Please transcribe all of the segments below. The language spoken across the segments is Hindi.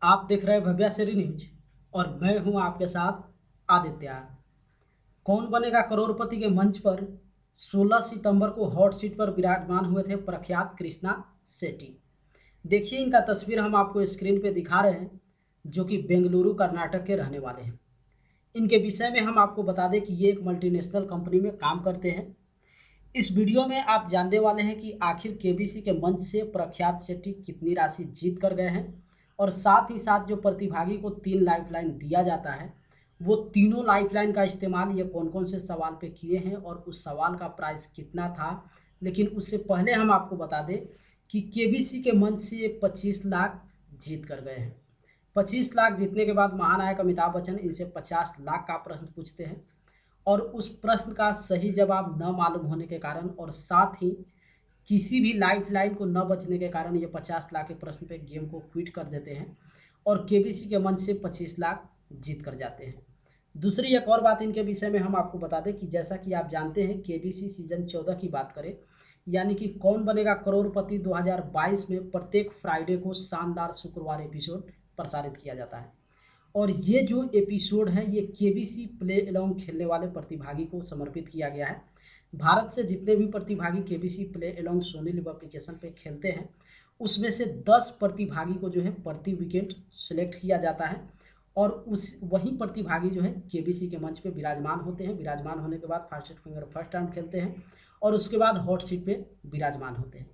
आप देख रहे हैं भव्या श्री न्यूज और मैं हूं आपके साथ आदित्य। कौन बनेगा करोड़पति के मंच पर 16 सितंबर को हॉट सीट पर विराजमान हुए थे प्रख्यात कृष्णा शेट्टी। देखिए इनका तस्वीर हम आपको स्क्रीन पे दिखा रहे हैं, जो कि बेंगलुरु कर्नाटक के रहने वाले हैं। इनके विषय में हम आपको बता दें कि ये एक मल्टीनेशनल कंपनी में काम करते हैं। इस वीडियो में आप जानने वाले हैं कि आखिर केबीसी के मंच से प्रख्यात शेट्टी कितनी राशि जीत कर गए हैं और साथ ही साथ जो प्रतिभागी को 3 लाइफलाइन दिया जाता है, वो तीनों लाइफलाइन का इस्तेमाल ये कौन कौन से सवाल पे किए हैं और उस सवाल का प्राइस कितना था। लेकिन उससे पहले हम आपको बता दें कि केबीसी के मंच से ये 25 लाख जीत कर गए हैं। 25 लाख जीतने के बाद महानायक अमिताभ बच्चन इनसे 50 लाख का प्रश्न पूछते हैं और उस प्रश्न का सही जवाब न मालूम होने के कारण और साथ ही किसी भी लाइफ लाइन को न बचने के कारण ये 50 लाख के प्रश्न पे गेम को क्विट कर देते हैं और केबीसी के मंच से 25 लाख जीत कर जाते हैं। दूसरी एक और बात इनके विषय में हम आपको बता दें कि जैसा कि आप जानते हैं केबीसी सीजन 14 की बात करें, यानी कि कौन बनेगा करोड़पति 2022 में प्रत्येक फ्राइडे को शानदार शुक्रवार एपिसोड प्रसारित किया जाता है। और ये जो एपिसोड है ये केबीसी प्ले अलोंग खेलने वाले प्रतिभागी को समर्पित किया गया है। भारत से जितने भी प्रतिभागी KBC play along Sony LIV application पे खेलते हैं, उसमें से 10 प्रतिभागी को जो है प्रति वीकेंड सेलेक्ट किया जाता है और उस वही प्रतिभागी जो है केबीसी के मंच पे विराजमान होते हैं। विराजमान होने के बाद फास्टेस्ट फिंगर फर्स्ट राउंड खेलते हैं और उसके बाद हॉट सीट पे विराजमान होते हैं।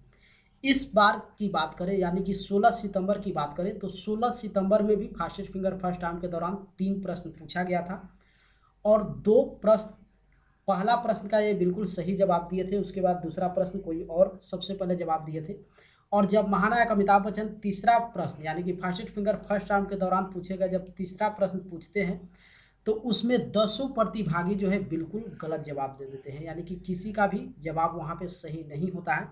इस बार की बात करें यानी कि 16 सितंबर की बात करें तो 16 सितंबर में भी फास्टेस्ट फिंगर फर्स्ट राउंड के दौरान 3 प्रश्न पूछा गया था और 2 प्रश्न, पहला प्रश्न का ये बिल्कुल सही जवाब दिए थे, उसके बाद दूसरा प्रश्न कोई और सबसे पहले जवाब दिए थे। और जब महानायक अमिताभ बच्चन तीसरा प्रश्न यानी कि फास्टेस्ट फिंगर फर्स्ट राउंड के दौरान पूछेगा, जब तीसरा प्रश्न पूछते हैं तो उसमें 10 प्रतिभागी जो है बिल्कुल गलत जवाब दे देते हैं, यानी कि किसी का भी जवाब वहाँ पे सही नहीं होता है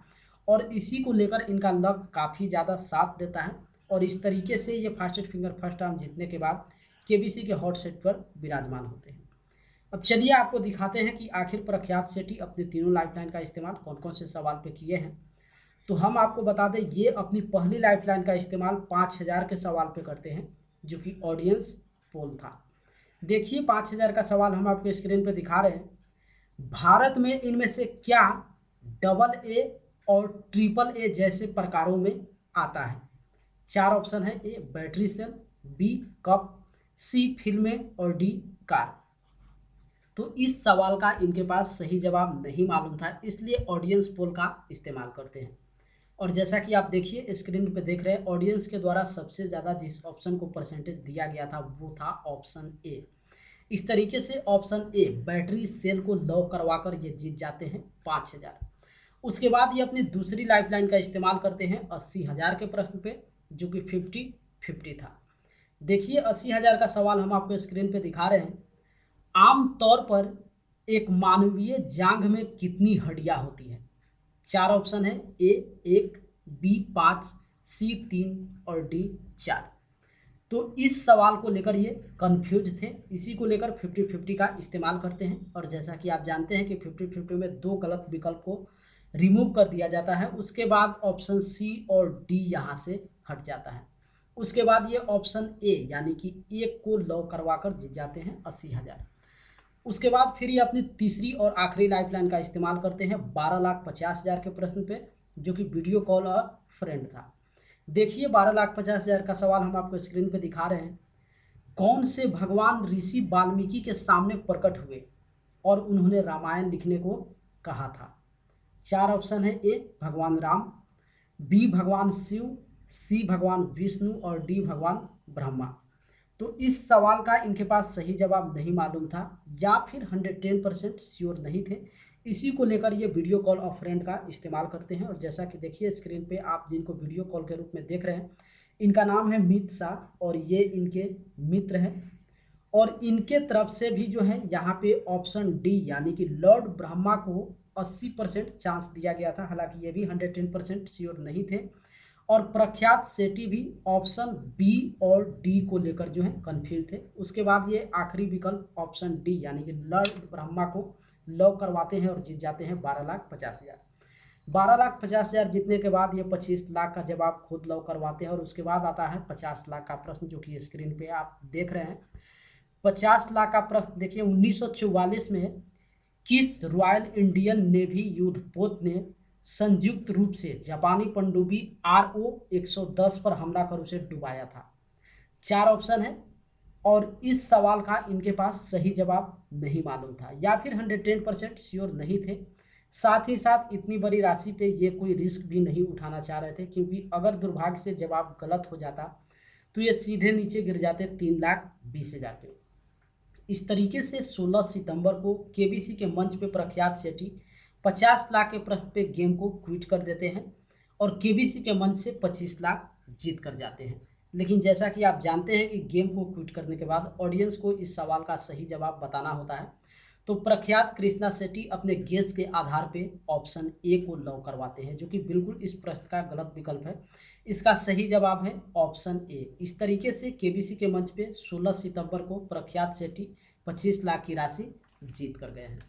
और इसी को लेकर इनका लक काफ़ी ज़्यादा साथ देता है और इस तरीके से ये फास्टेस्ट फिंगर फर्स्ट राउंड जीतने के बाद केबीसी के हॉट सेट पर विराजमान होते हैं। अब चलिए आपको दिखाते हैं कि आखिर प्रख्यात शेट्टी अपने तीनों लाइफलाइन का इस्तेमाल कौन कौन से सवाल पे किए हैं। तो हम आपको बता दें ये अपनी पहली लाइफलाइन का इस्तेमाल 5000 के सवाल पे करते हैं, जो कि ऑडियंस पोल था। देखिए 5000 का सवाल हम आपको स्क्रीन पे दिखा रहे हैं। भारत में इनमें से क्या डबल ए और ट्रिपल ए जैसे प्रकारों में आता है? 4 ऑप्शन है। ए बैटरी सेल, बी कप, सी फिल्में और डी कार। तो इस सवाल का इनके पास सही जवाब नहीं मालूम था, इसलिए ऑडियंस पोल का इस्तेमाल करते हैं। और जैसा कि आप देखिए स्क्रीन पे देख रहे हैं, ऑडियंस के द्वारा सबसे ज़्यादा जिस ऑप्शन को परसेंटेज दिया गया था वो था ऑप्शन ए। इस तरीके से ऑप्शन ए बैटरी सेल को लॉक करवाकर ये जीत जाते हैं 5000। उसके बाद ये अपनी दूसरी लाइफलाइन का इस्तेमाल करते हैं 80,000 के प्रश्न पे, जो कि 50-50 था। देखिए 80,000 का सवाल हम आपको स्क्रीन पे दिखा रहे हैं। आम तौर पर एक मानवीय जांघ में कितनी हड्डियां होती हैं? 4 ऑप्शन है। ए 1, बी 5, सी 3 और डी 4। तो इस सवाल को लेकर ये कंफ्यूज थे, इसी को लेकर 50-50 का इस्तेमाल करते हैं। और जैसा कि आप जानते हैं कि 50-50 में 2 गलत विकल्प को रिमूव कर दिया जाता है, उसके बाद ऑप्शन सी और डी यहाँ से हट जाता है। उसके बाद ये ऑप्शन ए यानी कि एक को लॉक करवा कर जीत जाते हैं 80,000। उसके बाद फिर ये अपनी तीसरी और आखिरी लाइफलाइन का इस्तेमाल करते हैं 12,50,000 के प्रश्न पे, जो कि वीडियो कॉल और फ्रेंड था। देखिए 12,50,000 का सवाल हम आपको स्क्रीन पे दिखा रहे हैं। कौन से भगवान ऋषि वाल्मीकि के सामने प्रकट हुए और उन्होंने रामायण लिखने को कहा था? 4 ऑप्शन है। ए भगवान राम, बी भगवान शिव, सी भगवान विष्णु और डी भगवान ब्रह्मा। तो इस सवाल का इनके पास सही जवाब नहीं मालूम था या फिर 110% श्योर नहीं थे, इसी को लेकर ये वीडियो कॉल और फ्रेंड का इस्तेमाल करते हैं। और जैसा कि देखिए स्क्रीन पे आप जिनको वीडियो कॉल के रूप में देख रहे हैं, इनका नाम है मित शाह और ये इनके मित्र हैं। और इनके तरफ से भी जो है यहाँ पे ऑप्शन डी यानी कि लॉर्ड ब्रह्मा को 80% चांस दिया गया था, हालांकि ये भी 110% श्योर नहीं थे। और प्रख्यात शेट्टी भी ऑप्शन बी और डी को लेकर जो है कंफ्यूज थे। उसके बाद ये आखिरी विकल्प ऑप्शन डी यानी कि लॉर्ड ब्रह्मा को लॉक करवाते हैं और जीत जाते हैं 12,50,000। 12,50,000 जीतने के बाद ये 25 लाख का जब आप खुद लव करवाते हैं और उसके बाद आता है 50 लाख का प्रश्न, जो कि स्क्रीन पे आप देख रहे हैं। 50 लाख का प्रश्न देखिए, 1944 में किस रॉयल इंडियन नेवी युद्धपोत ने संयुक्त रूप से जापानी पनडुब्बी RO 110 पर हमला कर उसे डुबाया था? 4 ऑप्शन है और इस सवाल का इनके पास सही जवाब नहीं मालूम था, या फिर 110% श्योर नहीं थे। साथ ही साथ इतनी बड़ी राशि पे ये कोई रिस्क भी नहीं उठाना चाह रहे थे, क्योंकि अगर दुर्भाग्य से जवाब गलत हो जाता तो ये सीधे नीचे गिर जाते 3,20,000 पे। इस तरीके से 16 सितंबर को केबीसी के मंच पे प्रख्यात सेठी 50 लाख के प्रश्न पे गेम को क्विट कर देते हैं और केबीसी के मंच से 25 लाख जीत कर जाते हैं। लेकिन जैसा कि आप जानते हैं कि गेम को क्विट करने के बाद ऑडियंस को इस सवाल का सही जवाब बताना होता है, तो प्रख्यात कृष्णा शेट्टी अपने गेस के आधार पे ऑप्शन ए को लव करवाते हैं, जो कि बिल्कुल इस प्रश्न का गलत विकल्प है। इसका सही जवाब है ऑप्शन ए। इस तरीके से केबीसी के मंच पे 16 सितंबर को प्रख्यात शेट्टी 25 लाख की राशि जीत कर गए हैं।